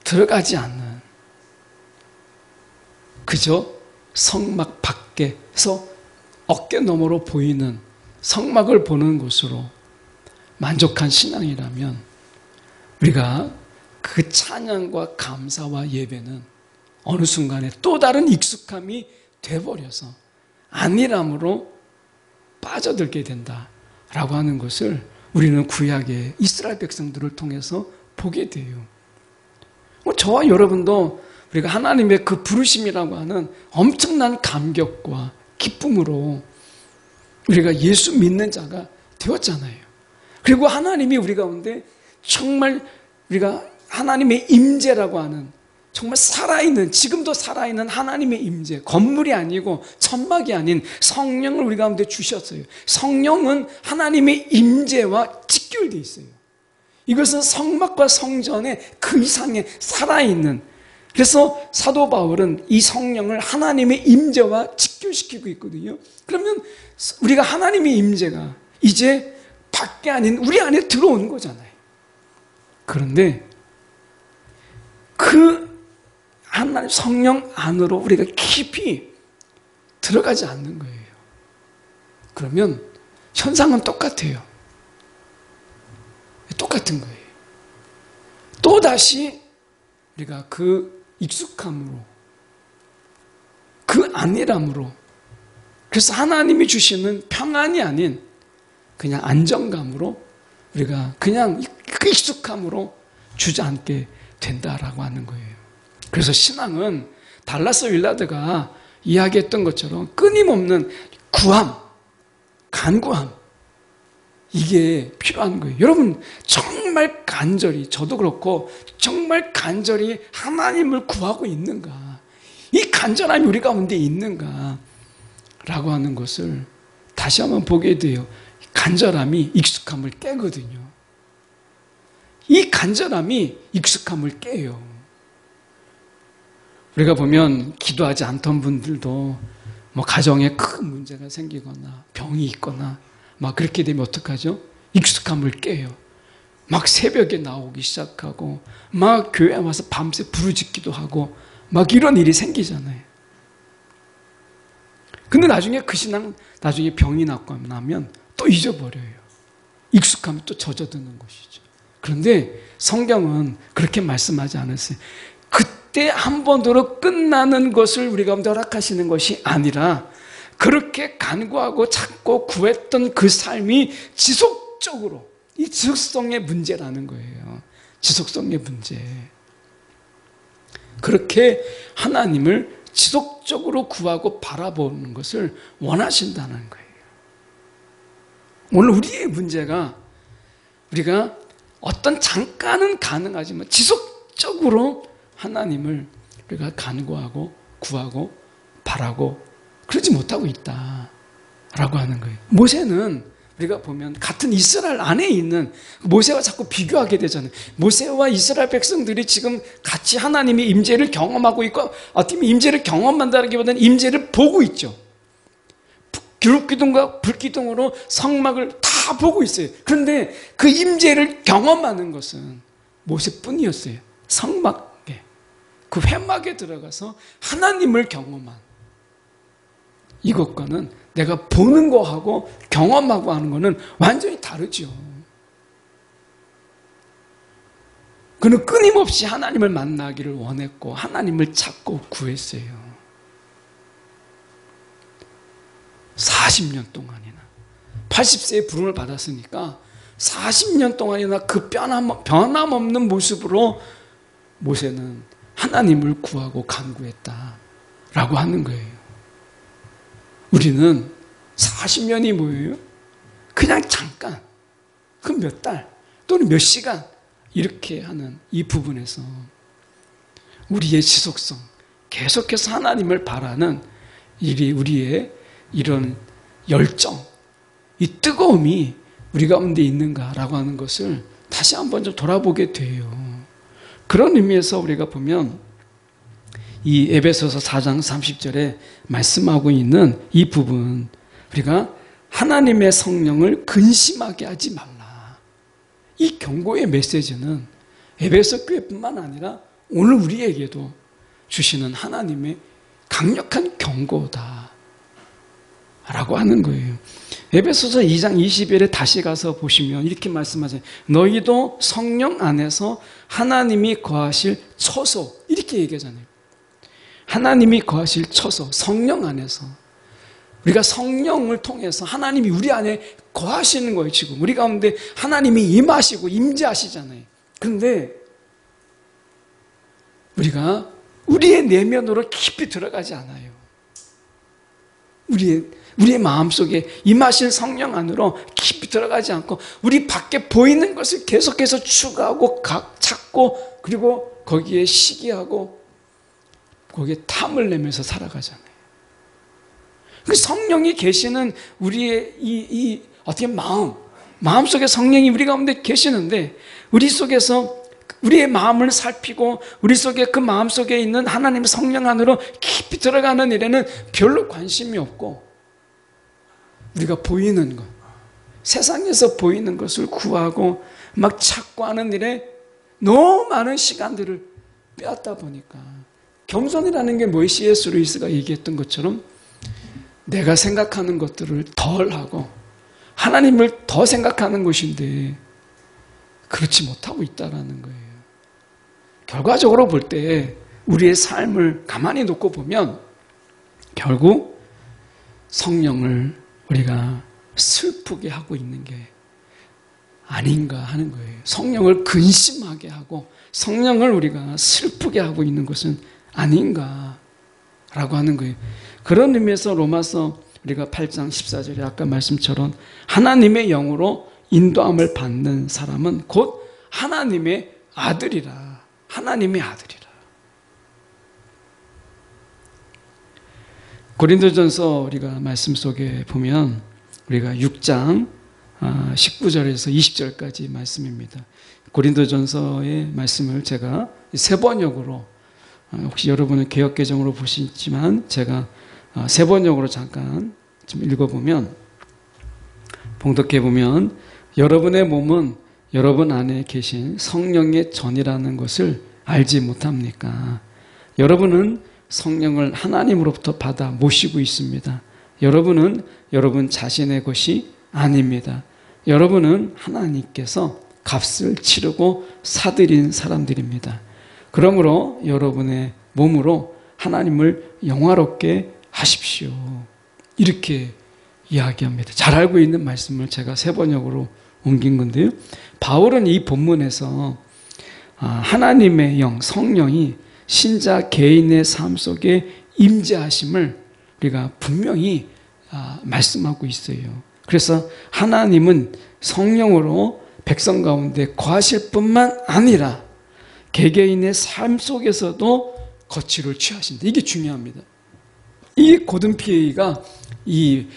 들어가지 않는, 그저 성막 밖에서 어깨 너머로 보이는 성막을 보는 곳으로 만족한 신앙이라면 우리가 그 찬양과 감사와 예배는 어느 순간에 또 다른 익숙함이 돼버려서 안일함으로 빠져들게 된다라고 하는 것을 우리는 구약의 이스라엘 백성들을 통해서 보게 돼요. 저와 여러분도 우리가 하나님의 그 부르심이라고 하는 엄청난 감격과 기쁨으로 우리가 예수 믿는 자가 되었잖아요. 그리고 하나님이 우리 가운데 정말 우리가 하나님의 임재라고 하는 정말 살아있는, 지금도 살아있는 하나님의 임재, 건물이 아니고 천막이 아닌 성령을 우리 가운데 주셨어요. 성령은 하나님의 임재와 직결되어 있어요. 이것은 성막과 성전의 그 이상의 살아있는, 그래서 사도 바울은 이 성령을 하나님의 임재와 직결시키고 있거든요. 그러면 우리가 하나님의 임재가 이제 밖에 아닌 우리 안에 들어오는 거잖아요. 그런데 그 하나님 성령 안으로 우리가 깊이 들어가지 않는 거예요. 그러면 현상은 똑같아요. 똑같은 거예요. 또다시 우리가 그 익숙함으로, 그 안일함으로, 그래서 하나님이 주시는 평안이 아닌 그냥 안정감으로 우리가 그냥 그 익숙함으로 주저앉게 된다라고 하는 거예요. 그래서 신앙은 달라스 윌라드가 이야기했던 것처럼 끊임없는 구함, 간구함, 이게 필요한 거예요. 여러분 정말 간절히, 저도 그렇고 정말 간절히 하나님을 구하고 있는가, 이 간절함이 우리 가운데 있는가 라고 하는 것을 다시 한번 보게 돼요. 간절함이 익숙함을 깨거든요. 이 간절함이 익숙함을 깨요. 우리가 보면 기도하지 않던 분들도 뭐 가정에 큰 문제가 생기거나 병이 있거나 막 그렇게 되면 어떡하죠? 익숙함을 깨요. 막 새벽에 나오기 시작하고 막 교회 와서 밤새 부르짖기도 하고 막 이런 일이 생기잖아요. 근데 나중에 그 신앙, 나중에 병이 났고 나면 또 잊어버려요. 익숙함이 또 젖어드는 것이죠. 그런데 성경은 그렇게 말씀하지 않았어요. 그때 한 번으로 끝나는 것을 우리 가운데 허락하시는 것이 아니라 그렇게 간구하고 찾고 구했던 그 삶이 지속적으로, 이 지속성의 문제라는 거예요. 지속성의 문제. 그렇게 하나님을 지속적으로 구하고 바라보는 것을 원하신다는 거예요. 오늘 우리의 문제가 우리가 어떤 잠깐은 가능하지만 지속적으로 하나님을 우리가 간구하고 구하고 바라고 그러지 못하고 있다라고 하는 거예요. 모세는 우리가 보면 같은 이스라엘 안에 있는 모세와 자꾸 비교하게 되잖아요. 모세와 이스라엘 백성들이 지금 같이 하나님의 임재를 경험하고 있고 어떻게 보면 임재를 경험한다기보다는 임재를 보고 있죠. 기름기둥과 불기둥으로 성막을 다 보고 있어요. 그런데 그 임재를 경험하는 것은 모세뿐이었어요. 성막에 그 회막에 들어가서 하나님을 경험한 이것과는 내가 보는 거하고 경험하고 하는 거는 완전히 다르죠. 그는 끊임없이 하나님을 만나기를 원했고 하나님을 찾고 구했어요. 40년 동안이나 80세에 부름을 받았으니까 40년 동안이나 그 변함없는 모습으로 모세는 하나님을 구하고 간구했다라고 하는 거예요. 우리는 40년이 뭐예요? 그냥 잠깐, 그 몇 달 또는 몇 시간 이렇게 하는 이 부분에서 우리의 지속성, 계속해서 하나님을 바라는 우리의 이런 열정, 이 뜨거움이 우리 가운데 있는가라고 하는 것을 다시 한번 좀 돌아보게 돼요. 그런 의미에서 우리가 보면 이 에베소서 4장 30절에 말씀하고 있는 이 부분, 우리가 하나님의 성령을 근심하게 하지 말라. 이 경고의 메시지는 에베소 교회뿐만 아니라 오늘 우리에게도 주시는 하나님의 강력한 경고다 라고 하는 거예요. 에베소서 2장 20절에 다시 가서 보시면 이렇게 말씀하세요. 너희도 성령 안에서 하나님이 거하실 처소, 이렇게 얘기하잖아요. 하나님이 거하실 처소, 성령 안에서 우리가 성령을 통해서 하나님이 우리 안에 거하시는 거예요. 지금 우리 가운데 하나님이 임하시고 임재하시잖아요. 그런데 우리가 우리의 내면으로 깊이 들어가지 않아요. 우리의 마음속에 임하신 성령 안으로 깊이 들어가지 않고 우리 밖에 보이는 것을 계속해서 추구하고 찾고 그리고 거기에 시기하고 거기에 탐을 내면서 살아가잖아요. 그 성령이 계시는 우리의 이 어떻게 마음속에 성령이 우리 가운데 계시는데 우리 속에서 우리의 마음을 살피고 우리 속에 그 마음 속에 있는 하나님의 성령 안으로 깊이 들어가는 일에는 별로 관심이 없고 우리가 보이는 것, 세상에서 보이는 것을 구하고 막 찾고 하는 일에 너무 많은 시간들을 빼앗다 보니까 겸손이라는 게 뭐예요? C.S. 루이스가 얘기했던 것처럼 내가 생각하는 것들을 덜 하고 하나님을 더 생각하는 것인데 그렇지 못하고 있다는 거예요. 결과적으로 볼 때 우리의 삶을 가만히 놓고 보면 결국 성령을 우리가 슬프게 하고 있는 게 아닌가 하는 거예요. 성령을 근심하게 하고 성령을 우리가 슬프게 하고 있는 것은 아닌가라고 하는 거예요. 그런 의미에서 로마서 우리가 8장 14절에 아까 말씀처럼 하나님의 영으로 인도함을 받는 사람은 곧 하나님의 아들이라. 하나님의 아들이라. 고린도전서 우리가 말씀 속에 보면 우리가 6장 19절에서 20절까지 말씀입니다. 고린도전서의 말씀을 제가 세 번역으로 혹시 여러분은 개역개정으로 보시지만 제가 세 번역으로 잠깐 좀 읽어보면 봉독해보면 여러분의 몸은 여러분 안에 계신 성령의 전이라는 것을 알지 못합니까? 여러분은 성령을 하나님으로부터 받아 모시고 있습니다. 여러분은 여러분 자신의 것이 아닙니다. 여러분은 하나님께서 값을 치르고 사들인 사람들입니다. 그러므로 여러분의 몸으로 하나님을 영화롭게 하십시오. 이렇게 이야기합니다. 잘 알고 있는 말씀을 제가 세 번역으로 옮긴 건데요. 바울은 이 본문에서 하나님의 영, 성령이 신자 개인의 삶 속에 임재하심을 우리가 분명히 말씀하고 있어요. 그래서 하나님은 성령으로 백성 가운데 거하실 뿐만 아니라 개개인의 삶 속에서도 거취를 취하신다. 이게 중요합니다. 이 고든 피에이가 이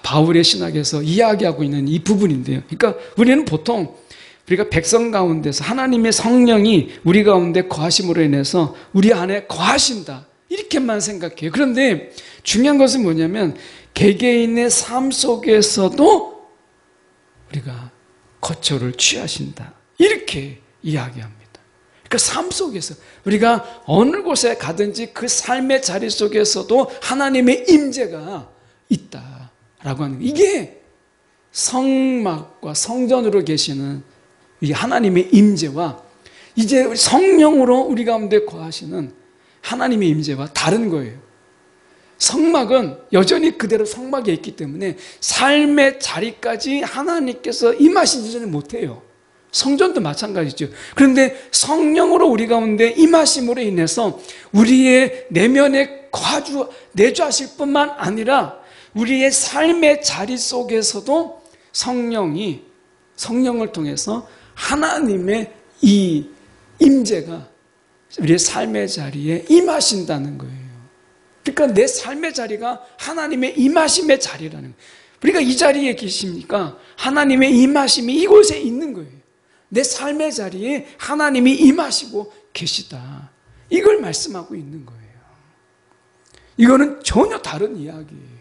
바울의 신학에서 이야기하고 있는 이 부분인데요. 그러니까 우리는 보통 우리가 백성 가운데서 하나님의 성령이 우리 가운데 거하심으로 인해서 우리 안에 거하신다. 이렇게만 생각해요. 그런데 중요한 것은 뭐냐면 개개인의 삶 속에서도 우리가 거처를 취하신다. 이렇게 이야기합니다. 그러니까 삶 속에서 우리가 어느 곳에 가든지 그 삶의 자리 속에서도 하나님의 임재가 있다라고 하는 거예요. 이게 성막과 성전으로 계시는 이 하나님의 임재와 이제 성령으로 우리 가운데 거하시는 하나님의 임재와 다른 거예요. 성막은 여전히 그대로 성막에 있기 때문에 삶의 자리까지 하나님께서 임하시지 못해요. 성전도 마찬가지죠. 그런데 성령으로 우리 가운데 임하심으로 인해서 우리의 내면에 내주하실 뿐만 아니라 우리의 삶의 자리 속에서도 성령을 통해서 하나님의 이 임재가 우리의 삶의 자리에 임하신다는 거예요. 그러니까 내 삶의 자리가 하나님의 임하심의 자리라는 거예요. 우리가 이 자리에 계십니까? 하나님의 임하심이 이곳에 있는 거예요. 내 삶의 자리에 하나님이 임하시고 계시다. 이걸 말씀하고 있는 거예요. 이거는 전혀 다른 이야기예요.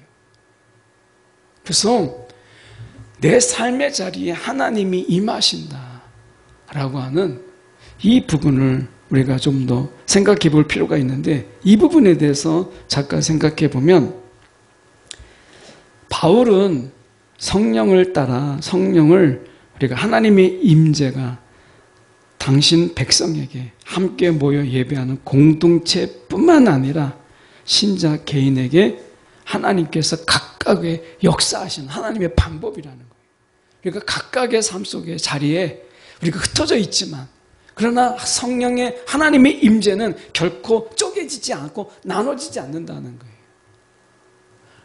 그래서 내 삶의 자리에 하나님이 임하신다라고 하는 이 부분을 우리가 좀 더 생각해 볼 필요가 있는데 이 부분에 대해서 잠깐 생각해 보면 바울은 성령을 따라 우리가 하나님의 임재가 당신 백성에게 함께 모여 예배하는 공동체뿐만 아니라 신자 개인에게 하나님께서 각각의 역사하시는 하나님의 방법이라는 거예요. 그러니까 각각의 삶 속의 자리에 우리가 흩어져 있지만 그러나 성령의 하나님의 임재는 결코 쪼개지지 않고 나눠지지 않는다는 거예요.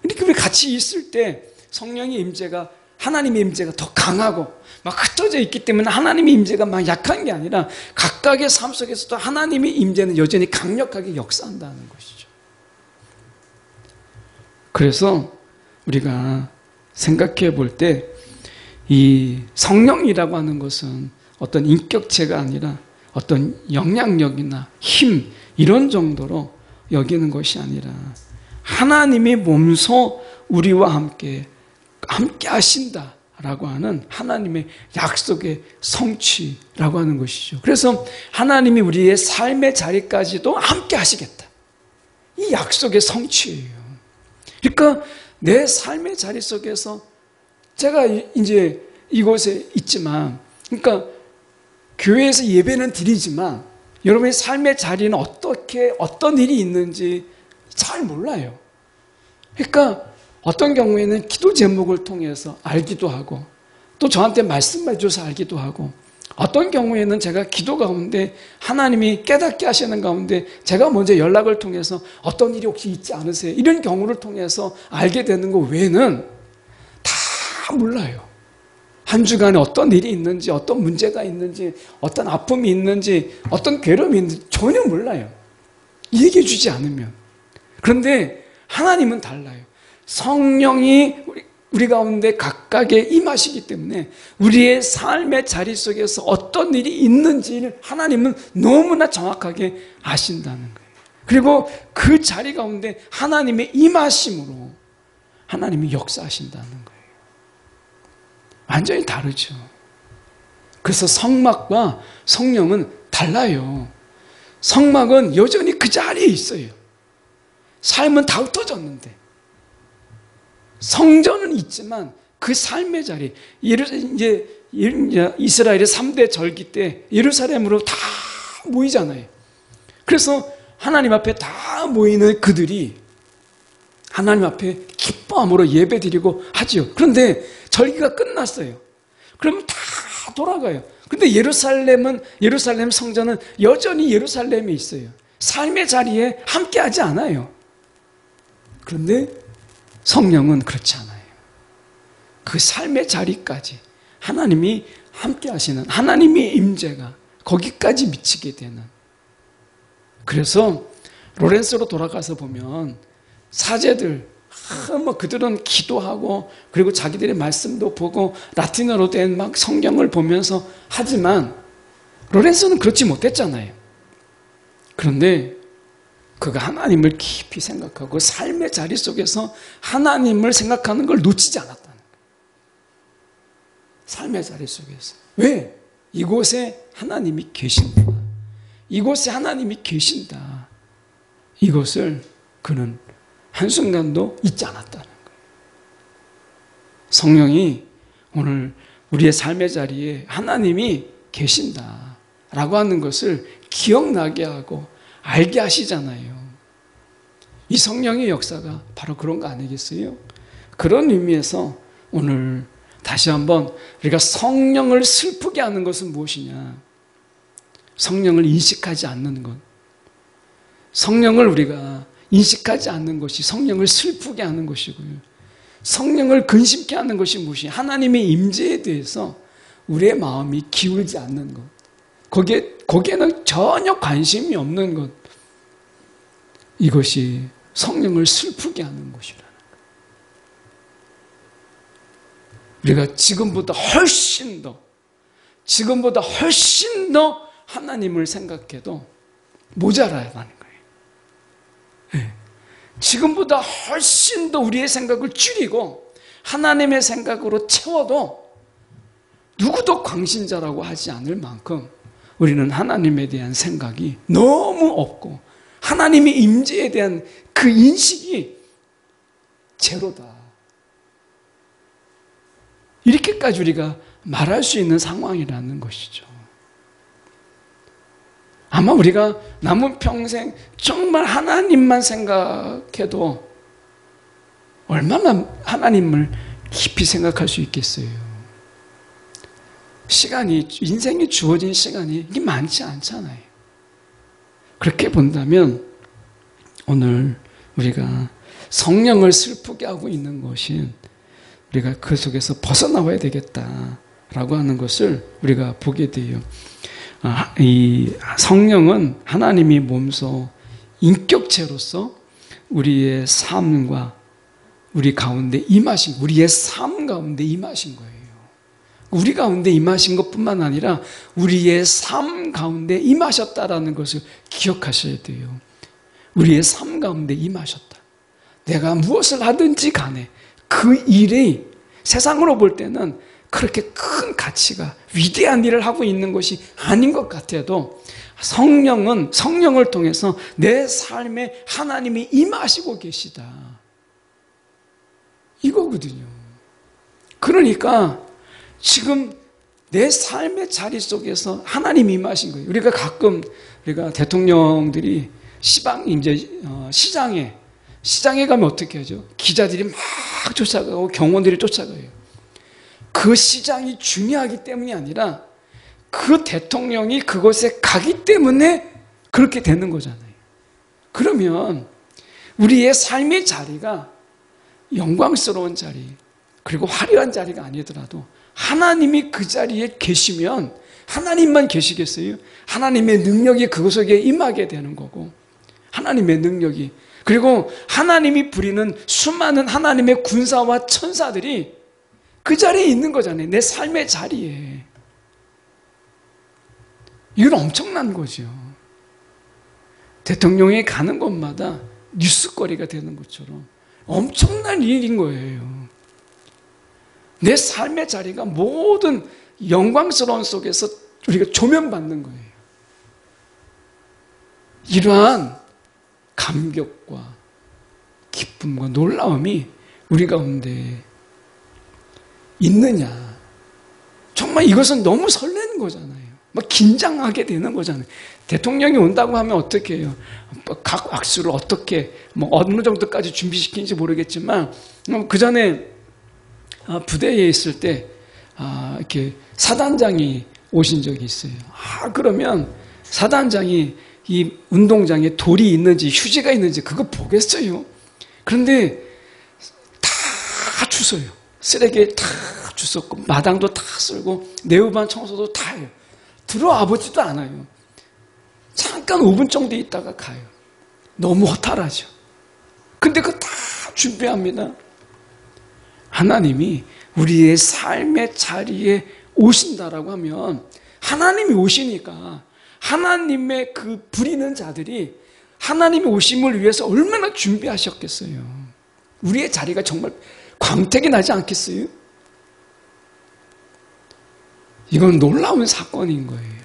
이렇게 우리 같이 있을 때 성령의 임재가 하나님의 임재가 더 강하고 막 흩어져 있기 때문에 하나님의 임재가 막 약한 게 아니라 각각의 삶 속에서도 하나님의 임재는 여전히 강력하게 역사한다는 것이죠. 그래서 우리가 생각해 볼 때 이 성령이라고 하는 것은 어떤 인격체가 아니라 어떤 영향력이나 힘 이런 정도로 여기는 것이 아니라 하나님의 몸소 우리와 함께 하신다라고 하는 하나님의 약속의 성취라고 하는 것이죠. 그래서 하나님이 우리의 삶의 자리까지도 함께 하시겠다. 이 약속의 성취예요. 그러니까 내 삶의 자리 속에서 제가 이제 이곳에 있지만 그러니까 교회에서 예배는 드리지만 여러분의 삶의 자리는 어떤 일이 있는지 잘 몰라요. 그러니까 어떤 경우에는 기도 제목을 통해서 알기도 하고 또 저한테 말씀해 줘서 알기도 하고 어떤 경우에는 제가 기도 가운데 하나님이 깨닫게 하시는 가운데 제가 먼저 연락을 통해서 어떤 일이 혹시 있지 않으세요? 이런 경우를 통해서 알게 되는 것 외에는 다 몰라요. 한 주간에 어떤 일이 있는지 어떤 문제가 있는지 어떤 아픔이 있는지 어떤 괴로움이 있는지 전혀 몰라요. 얘기해 주지 않으면. 그런데 하나님은 달라요. 성령이 우리 가운데 각각에 임하시기 때문에 우리의 삶의 자리 속에서 어떤 일이 있는지를 하나님은 너무나 정확하게 아신다는 거예요. 그리고 그 자리 가운데 하나님의 임하심으로 하나님이 역사하신다는 거예요. 완전히 다르죠. 그래서 성막과 성령은 달라요. 성막은 여전히 그 자리에 있어요. 삶은 다 흩어졌는데 성전은 있지만 그 삶의 자리, 이제 이스라엘의 3대 절기 때 예루살렘으로 다 모이잖아요. 그래서 하나님 앞에 다 모이는 그들이 하나님 앞에 기뻐함으로 예배드리고 하지요. 그런데 절기가 끝났어요. 그러면 다 돌아가요. 근데 예루살렘 성전은 여전히 예루살렘에 있어요. 삶의 자리에 함께하지 않아요. 그런데 성령은 그렇지 않아요. 그 삶의 자리까지 하나님이 함께하시는 하나님의 임재가 거기까지 미치게 되는. 그래서 로렌스로 돌아가서 보면 사제들 그들은 기도하고 그리고 자기들의 말씀도 보고 라틴어로 된 막 성경을 보면서 하지만 로렌스는 그렇지 못했잖아요. 그런데 그가 하나님을 깊이 생각하고 삶의 자리 속에서 하나님을 생각하는 걸 놓치지 않았다는 거예요. 삶의 자리 속에서. 왜? 이곳에 하나님이 계신다. 이곳에 하나님이 계신다. 이것을 그는 한순간도 잊지 않았다는 거예요. 성령이 오늘 우리의 삶의 자리에 하나님이 계신다라고 하는 것을 기억나게 하고 알게 하시잖아요. 이 성령의 역사가 바로 그런 거 아니겠어요? 그런 의미에서 오늘 다시 한번 우리가 성령을 슬프게 하는 것은 무엇이냐? 성령을 인식하지 않는 것. 성령을 우리가 인식하지 않는 것이 성령을 슬프게 하는 것이고요. 성령을 근심케 하는 것이 무엇이냐? 하나님의 임재에 대해서 우리의 마음이 기울지 않는 것. 거기에는 전혀 관심이 없는 것. 이것이 성령을 슬프게 하는 것이라는 거예요. 우리가 지금보다 훨씬 더 하나님을 생각해도 모자라야 하는 거예요. 네. 지금보다 훨씬 더 우리의 생각을 줄이고 하나님의 생각으로 채워도 누구도 광신자라고 하지 않을 만큼 우리는 하나님에 대한 생각이 너무 없고 하나님의 임재에 대한 그 인식이 제로다. 이렇게까지 우리가 말할 수 있는 상황이라는 것이죠. 아마 우리가 남은 평생 정말 하나님만 생각해도 얼마나 하나님을 깊이 생각할 수 있겠어요. 인생이 주어진 시간이 이게 많지 않잖아요. 그렇게 본다면 오늘 우리가 성령을 슬프게 하고 있는 것이 우리가 그 속에서 벗어나와야 되겠다라고 하는 것을 우리가 보게 돼요. 이 성령은 하나님이 몸소 인격체로서 우리의 삶과 우리 가운데 임하신, 우리의 삶 가운데 임하신 거예요. 우리 가운데 임하신 것뿐만 아니라 우리의 삶 가운데 임하셨다라는 것을 기억하셔야 돼요. 우리의 삶 가운데 임하셨다. 내가 무엇을 하든지 간에 그 일이 세상으로 볼 때는 그렇게 큰 가치가 위대한 일을 하고 있는 것이 아닌 것 같아도 성령을 통해서 내 삶에 하나님이 임하시고 계시다. 이거거든요. 그러니까 지금 내 삶의 자리 속에서 하나님이 임하신 거예요. 우리가 가끔 대통령들이 시장에 가면 어떻게 하죠? 기자들이 막 쫓아가고 경호원들이 쫓아가요. 그 시장이 중요하기 때문이 아니라 그 대통령이 그곳에 가기 때문에 그렇게 되는 거잖아요. 그러면 우리의 삶의 자리가 영광스러운 자리, 그리고 화려한 자리가 아니더라도 하나님이 그 자리에 계시면 하나님만 계시겠어요? 하나님의 능력이 그곳에 임하게 되는 거고, 하나님의 능력이, 그리고 하나님이 부리는 수많은 하나님의 군사와 천사들이 그 자리에 있는 거잖아요. 내 삶의 자리에. 이건 엄청난 거죠. 대통령이 가는 곳마다 뉴스거리가 되는 것처럼 엄청난 일인 거예요. 내 삶의 자리가 모든 영광스러운 속에서 우리가 조명받는 거예요. 이러한 감격과 기쁨과 놀라움이 우리 가운데 있느냐. 정말 이것은 너무 설레는 거잖아요. 막 긴장하게 되는 거잖아요. 대통령이 온다고 하면 어떻게 해요? 각 악수를 어떻게, 어느 정도까지 준비시키는지 모르겠지만, 그 전에 부대에 있을 때, 이렇게 사단장이 오신 적이 있어요. 그러면 사단장이 이 운동장에 돌이 있는지 휴지가 있는지 그거 보겠어요? 그런데 다 주워요. 쓰레기에 다 주웠고 마당도 다 쓸고 내후반 청소도 다 해요. 들어와 보지도 않아요. 잠깐 5분 정도 있다가 가요. 너무 허탈하죠. 근데 그거 다 준비합니다. 하나님이 우리의 삶의 자리에 오신다라고 하면 하나님이 오시니까 하나님의 그 부리는 자들이 하나님의 오심을 위해서 얼마나 준비하셨겠어요. 우리의 자리가 정말 광택이 나지 않겠어요? 이건 놀라운 사건인 거예요.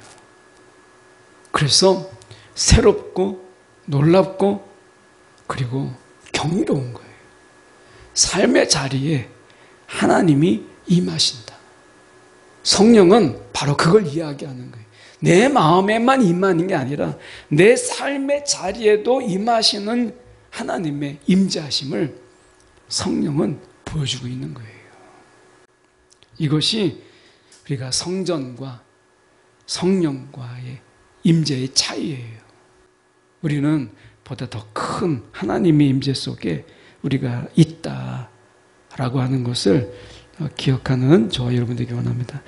그래서 새롭고 놀랍고 그리고 경이로운 거예요. 삶의 자리에 하나님이 임하신다. 성령은 바로 그걸 이야기하는 거예요. 내 마음에만 임하는 게 아니라 내 삶의 자리에도 임하시는 하나님의 임재하심을 성령은 보여주고 있는 거예요. 이것이 우리가 성전과 성령과의 임재의 차이예요. 우리는 보다 더 큰 하나님의 임재 속에 우리가 있다라고 하는 것을 기억하는 저와 여러분 되기 원합니다.